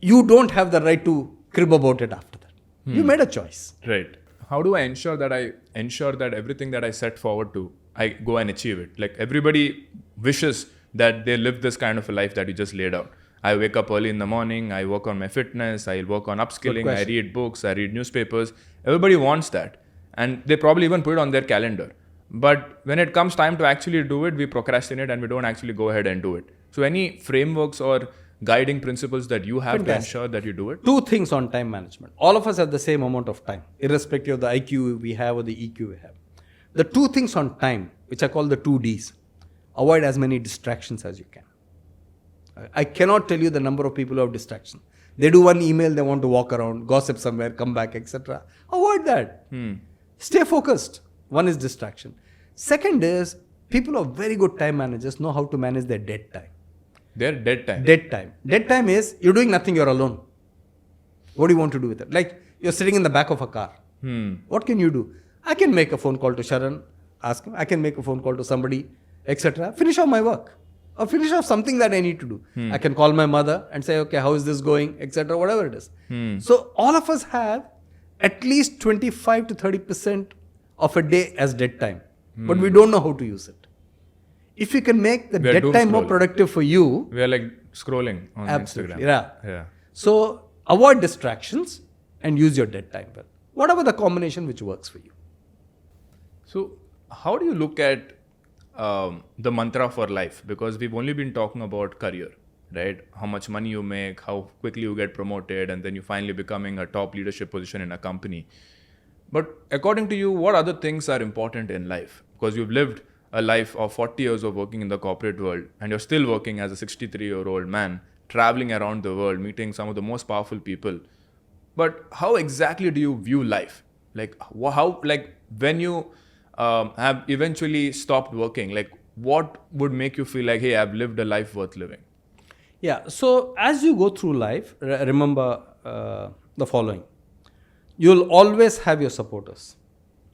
you don't have the right to crib about it after that. You made a choice. Right. How do I ensure that everything that I set forward to, I go and achieve it? Like everybody wishes that they live this kind of a life that you just laid out. I wake up early in the morning, I work on my fitness, I work on upskilling, I read books, I read newspapers. Everybody wants that. And they probably even put it on their calendar. But when it comes time to actually do it, we procrastinate and we don't actually go ahead and do it. So any frameworks or guiding principles that you have to ensure that you do it? 2 things on time management. All of us have the same amount of time, irrespective of the IQ we have or the EQ we have. The 2 things on time, which I call the 2 Ds, avoid as many distractions as you can. I cannot tell you the number of people who have distractions. They do one email, they want to walk around, gossip somewhere, come back, etc. Avoid that. Stay focused. One is distraction. Second is, people who are very good time managers know how to manage their dead time. Their dead time? Dead time. Dead time is, you're doing nothing, you're alone. What do you want to do with it? Like, you're sitting in the back of a car. What can you do? I can make a phone call to Sharan, ask him. I can make a phone call to somebody, etc. Finish off my work. Or finish off something that I need to do. I can call my mother and say, okay, how is this going, etc. Whatever it is. So all of us have at least 25 to 30% of a day as dead time. But we don't know how to use it. If you can make the dead time more productive for you. We are like scrolling on absolutely, Instagram. Yeah. So avoid distractions and use your dead time well. Whatever the combination which works for you. So how do you look at the mantra for life? Because we've only been talking about career, right? How much money you make, how quickly you get promoted, and then you finally becoming a top leadership position in a company. But according to you, what other things are important in life? Because you've lived a life of 40 years of working in the corporate world, and you're still working as a 63-year-old man, traveling around the world, meeting some of the most powerful people. But how exactly do you view life? Like how, like when you have eventually stopped working, like what would make you feel like, hey, I've lived a life worth living? Yeah. So as you go through life, remember the following. You'll always have your supporters.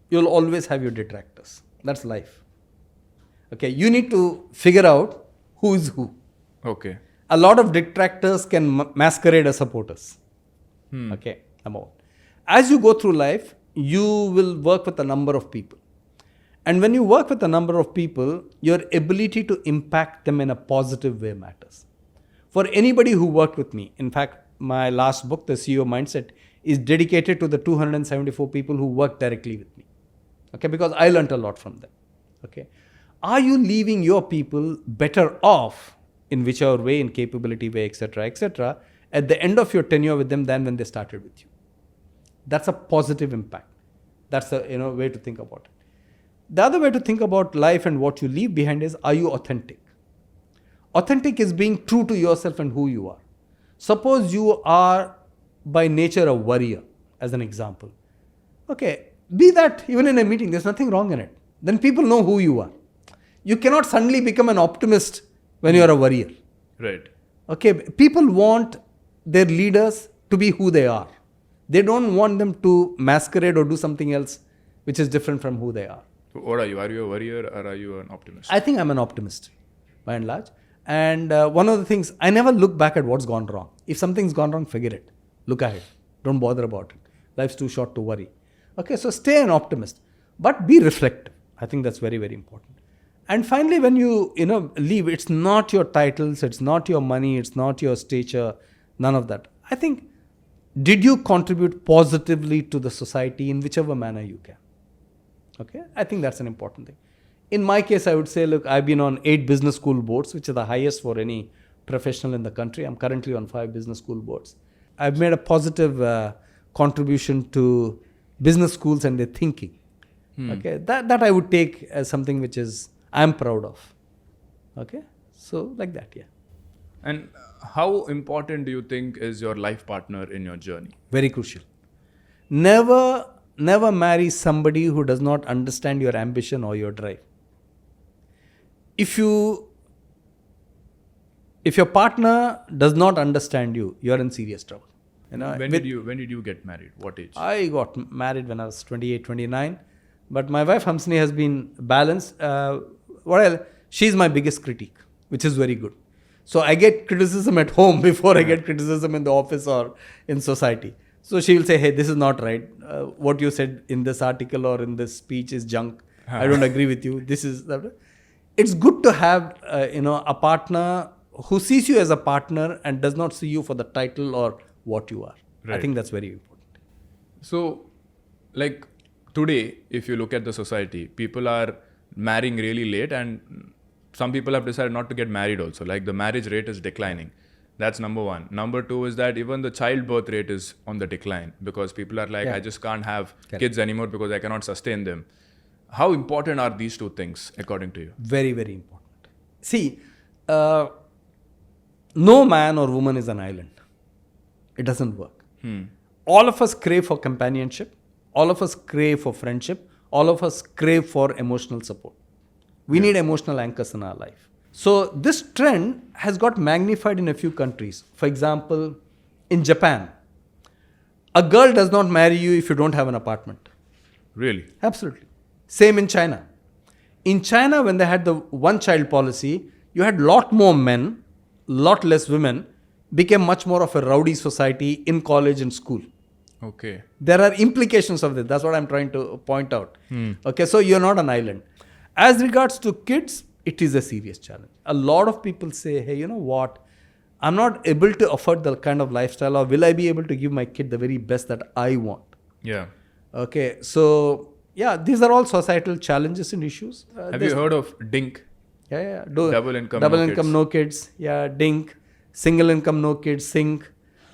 You'll always have your detractors. That's life. Okay. You need to figure out who is who. Okay. A lot of detractors can masquerade as supporters. Okay. Number 1. As you go through life, you will work with a number of people. And when you work with a number of people, your ability to impact them in a positive way matters. For anybody who worked with me, in fact, my last book, The CEO Mindset, is dedicated to the 274 people who worked directly with me. Okay, because I learnt a lot from them. Okay, are you leaving your people better off in whichever way, in capability way, etc., at the end of your tenure with them than when they started with you? That's a positive impact. That's a way to think about it. The other way to think about life and what you leave behind is, are you authentic? Authentic is being true to yourself and who you are. Suppose you are by nature a worrier, as an example. Okay, be that even in a meeting, there's nothing wrong in it. Then people know who you are. You cannot suddenly become an optimist when you're a worrier. Right. Okay, people want their leaders to be who they are. They don't want them to masquerade or do something else which is different from who they are. So what are you? Are you a worrier or are you an optimist? I think I'm an optimist, by and large. And one of the things, I never look back at what's gone wrong. If something's gone wrong, forget it. Look ahead. Don't bother about it. Life's too short to worry. Okay, so stay an optimist, but be reflective. I think that's very, very important. And finally, when you leave, it's not your titles, it's not your money, it's not your stature, none of that. I think, did you contribute positively to the society in whichever manner you can? Okay, I think that's an important thing. In my case, I would say, look, I've been on 8 business school boards, which are the highest for any professional in the country. I'm currently on 5 business school boards. I've made a positive contribution to business schools and their thinking. Okay, that I would take as something which is I'm proud of. Okay, so like that, yeah. And how important do you think is your life partner in your journey? Very crucial. Never marry somebody who does not understand your ambition or your drive. If your partner does not understand you, you're in serious trouble. When did you get married? What age? I got married when I was 28, 29. But my wife Hamsini has been balanced. She's my biggest critique, which is very good. So I get criticism at home before I get criticism in the office or in society. So she will say, hey, this is not right. What you said in this article or in this speech is junk. I don't agree with you. This is that. It's good to have a partner who sees you as a partner and does not see you for the title or what you are. Right. I think that's very important. So, like today, if you look at the society, people are marrying really late, and some people have decided not to get married also. Like the marriage rate is declining. That's number one. Number two is that even the childbirth rate is on the decline because people are like, I just can't have kids anymore because I cannot sustain them. How important are these two things according to you? Very, very important. See, no man or woman is an island. It doesn't work. All of us crave for companionship. All of us crave for friendship. All of us crave for emotional support. We need emotional anchors in our life. So this trend has got magnified in a few countries. For example, in Japan, a girl does not marry you if you don't have an apartment. Really? Absolutely. Same in China. In China, when they had the one-child policy, you had lot more men, lot less women, became much more of a rowdy society in college and school. Okay. There are implications of this. That's what I'm trying to point out. Okay, so you're not an island. As regards to kids, it is a serious challenge. A lot of people say, hey, you know what? I'm not able to afford the kind of lifestyle, or will I be able to give my kid the very best that I want? Yeah. Okay, so yeah, these are all societal challenges and issues. Have you heard of DINK? Yeah. Double income, no kids. Yeah, DINK. Single income, no kids, SINK.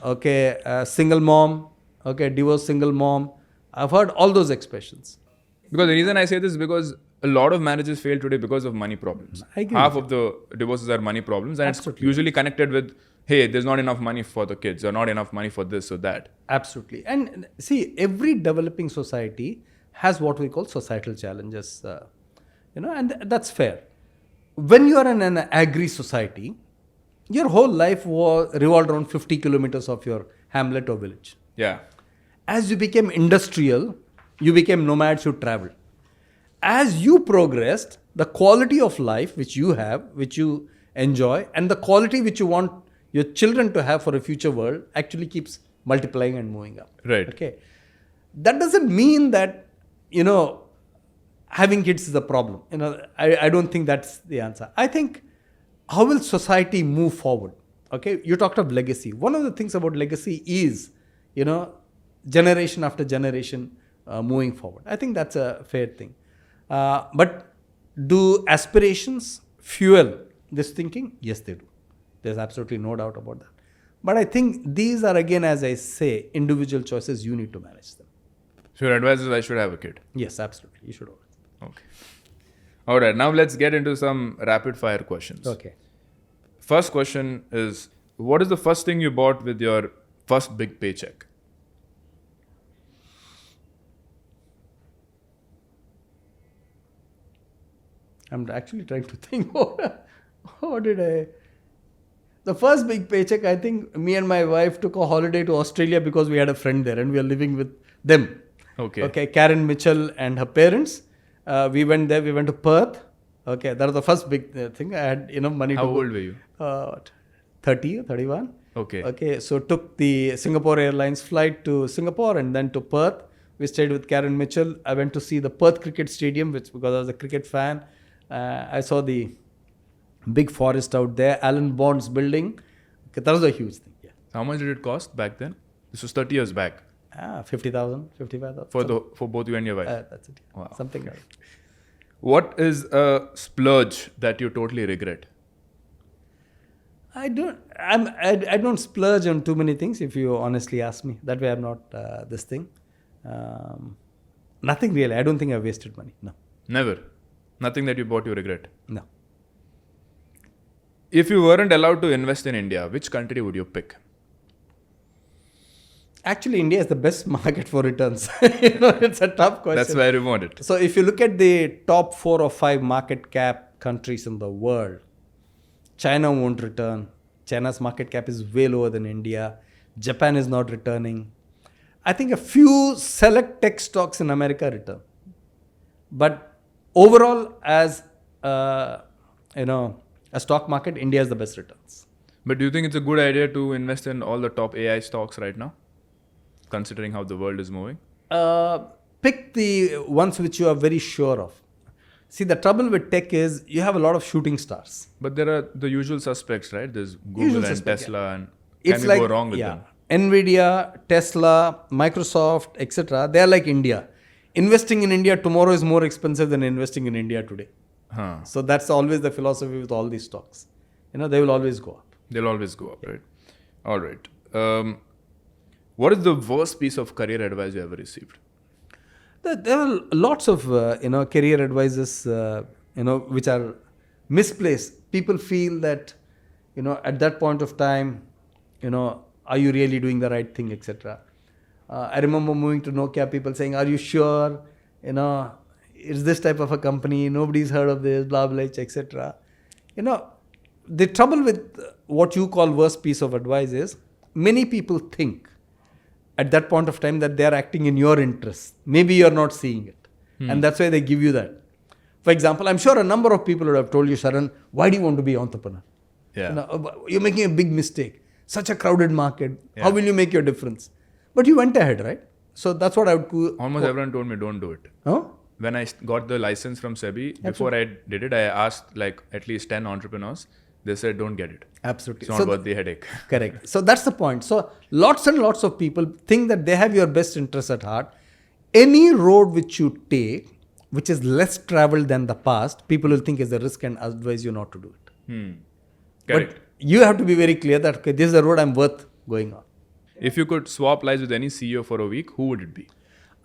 Okay, single mom. Okay, divorced single mom. I've heard all those expressions. Because the reason I say this is because a lot of marriages fail today because of money problems. I agree. Half of the divorces are money problems, and Absolutely. It's usually connected with, hey, there's not enough money for the kids, or not enough money for this or that. Absolutely. And see, every developing society has what we call societal challenges, and that's fair. When you are in an agri society, your whole life revolved around 50 kilometers of your hamlet or village. Yeah. As you became industrial, you became nomads who traveled. As you progressed, the quality of life which you have, which you enjoy, and the quality which you want your children to have for a future world actually keeps multiplying and moving up. Right. Okay. That doesn't mean that, having kids is a problem. I don't think that's the answer. I think, how will society move forward? Okay. You talked of legacy. One of the things about legacy is, generation after generation, moving forward. I think that's a fair thing. But do aspirations fuel this thinking? Yes, they do. There's absolutely no doubt about that. But I think these are, again, as I say, individual choices. You need to manage them. So your advice is I should have a kid? Yes, absolutely. You should always. Okay. All right. Now let's get into some rapid fire questions. Okay. First question is, what is the first thing you bought with your first big paycheck? I'm actually trying to think. What did I... The first big paycheck, I think me and my wife took a holiday to Australia because we had a friend there and we are living with them. Okay, Karen Mitchell and her parents. We went there, we went to Perth. Okay, that was the first big thing. I had enough money How to go. old were you? 30 or 31. Okay, so took the Singapore Airlines flight to Singapore and then to Perth. We stayed with Karen Mitchell. I went to see the Perth Cricket Stadium, which because I was a cricket fan. I saw the big forest out there, Alan Bond's building. Okay, that was a huge thing. Yeah. How much did it cost back then? This was 30 years back. 50,000, 55,000. For both you and your wife? That's it. Wow. Something like that. What is a splurge that you totally regret? I don't splurge on too many things, if you honestly ask me. That way I'm not this thing. Nothing really. I don't think I wasted money. No. Never? Nothing that you bought you regret? No. If you weren't allowed to invest in India, which country would you pick? Actually, India is the best market for returns. It's a tough question. That's why I want it. So if you look at the top 4 or 5 market cap countries in the world, China won't return. China's market cap is way lower than India. Japan is not returning. I think a few select tech stocks in America return. But overall, as a stock market, India is the best returns. But do you think it's a good idea to invest in all the top AI stocks right now, considering how the world is moving? Pick the ones which you are very sure of. See, the trouble with tech is you have a lot of shooting stars. But there are the usual suspects, right? There's Google and Tesla, and It's can you go wrong with them? Nvidia, Tesla, Microsoft, etc. They are like India. Investing in India tomorrow is more expensive than investing in India today. So that's always the philosophy with all these stocks. They will always go up. They'll always go up, right? All right. What is the worst piece of career advice you ever received? There are lots of career advices which are misplaced. People feel that at that point of time, are you really doing the right thing, etc. I remember moving to Nokia, people saying, are you sure? It's this type of a company, nobody's heard of this, blah, blah, etc. The trouble with what you call worst piece of advice is many people think at that point of time that they are acting in your interest. Maybe you're not seeing it. And that's why they give you that. For example, I'm sure a number of people would have told you, Sharan, why do you want to be an entrepreneur? Yeah. You're making a big mistake. Such a crowded market. Yeah. How will you make your difference? But you went ahead, right? So that's what I would... Almost everyone told me, don't do it. Huh? When I got the license from SEBI, before I did it, I asked at least 10 entrepreneurs. They said, don't get it. Absolutely. It's not worth the headache. Correct. So that's the point. So lots and lots of people think that they have your best interest at heart. Any road which you take, which is less traveled than the past, people will think is a risk and advise you not to do it. Correct. But you have to be very clear that, okay, this is the road I'm worth going on. If you could swap lives with any CEO for a week, who would it be?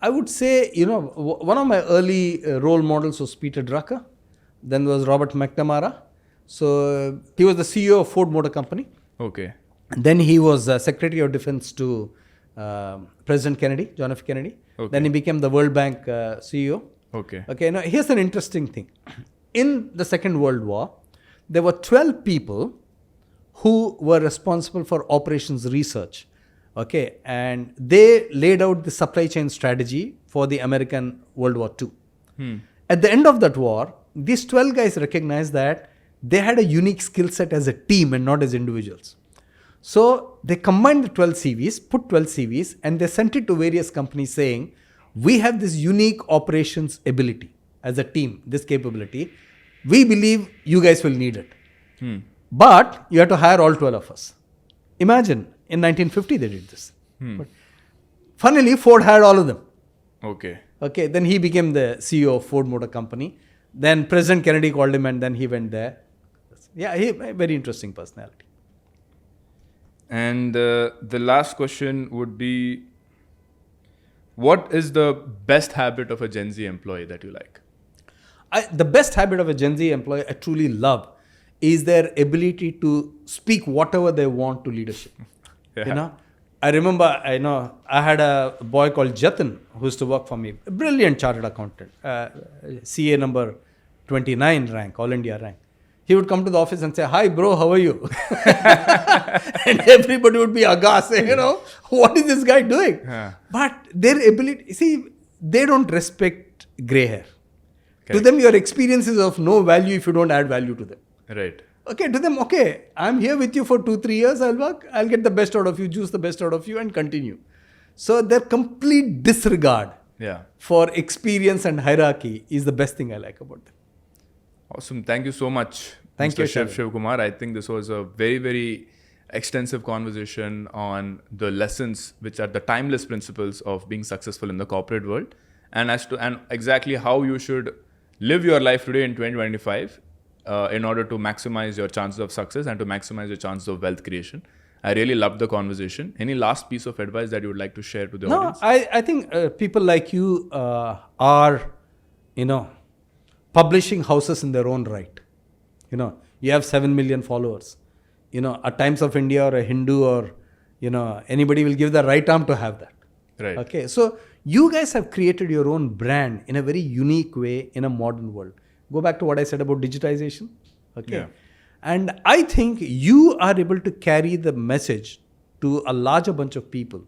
I would say, one of my early role models was Peter Drucker. Then was Robert McNamara. So he was the CEO of Ford Motor Company. Okay. Then he was Secretary of Defense to President Kennedy, John F. Kennedy. Okay. Then he became the World Bank CEO. Okay. Okay. Now here's an interesting thing. In the Second World War, there were 12 people who were responsible for operations research. Okay. And they laid out the supply chain strategy for the American World War II. At the end of that war, these 12 guys recognized that they had a unique skill set as a team and not as individuals. So they combined the 12 CVs, put 12 CVs, and they sent it to various companies saying, we have this unique operations ability as a team, this capability. We believe you guys will need it. But you have to hire all 12 of us. Imagine, in 1950 they did this. But funnily, Ford hired all of them. Okay. Okay, then he became the CEO of Ford Motor Company. Then President Kennedy called him and then he went there. Yeah, he a very interesting personality. And the last question would be, what is the best habit of a Gen Z employee that you like? The best habit of a Gen Z employee I truly love is their ability to speak whatever they want to leadership. Yeah. You know, I remember, I had a boy called Jatin who used to work for me, a brilliant chartered accountant, CA number 29 rank, All India rank. He would come to the office and say, "Hi bro, how are you?" And everybody would be aghast, saying, what is this guy doing? Yeah. But their ability, see, they don't respect gray hair. To Correct. them, your experience is of no value if you don't add value to them. Right. Okay, to them, okay, I'm here with you for 2-3 years, I'll work, I'll get the best out of you, juice the best out of you and continue. So their complete disregard Yeah. for experience and hierarchy is the best thing I like about them. Awesome. Thank you so much, Thank Mr. you, Shiv Sharan. Shivakumar. I think this was a very, very extensive conversation on the lessons, which are the timeless principles of being successful in the corporate world, and exactly how you should live your life today in 2025 in order to maximize your chances of success and to maximize your chances of wealth creation. I really loved the conversation. Any last piece of advice that you would like to share to the audience? I think people like you are, publishing houses in their own right. You have 7 million followers. A Times of India or a Hindu or, anybody will give the right arm to have that. Right. Okay, so you guys have created your own brand in a very unique way in a modern world. Go back to what I said about digitization. Okay. Yeah. And I think you are able to carry the message to a larger bunch of people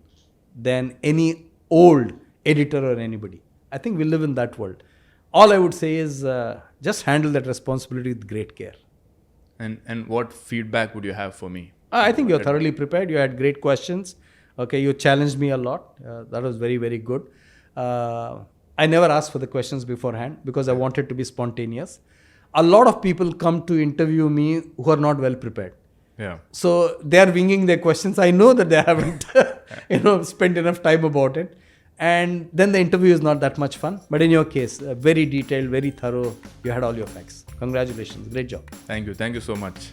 than any old editor or anybody. I think we live in that world. All I would say is just handle that responsibility with great care. And what feedback would you have for me? I think you're thoroughly prepared. You had great questions. Okay, you challenged me a lot. That was very, very good. I never asked for the questions beforehand because I wanted to be spontaneous. A lot of people come to interview me who are not well prepared. Yeah. So they are winging their questions. I know that they haven't, spent enough time about it. And then the interview is not that much fun. But in your case, very detailed, very thorough. You had all your facts. Congratulations. Great job. Thank you. Thank you so much.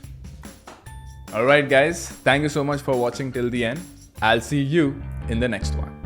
All right, guys. Thank you so much for watching till the end. I'll see you in the next one.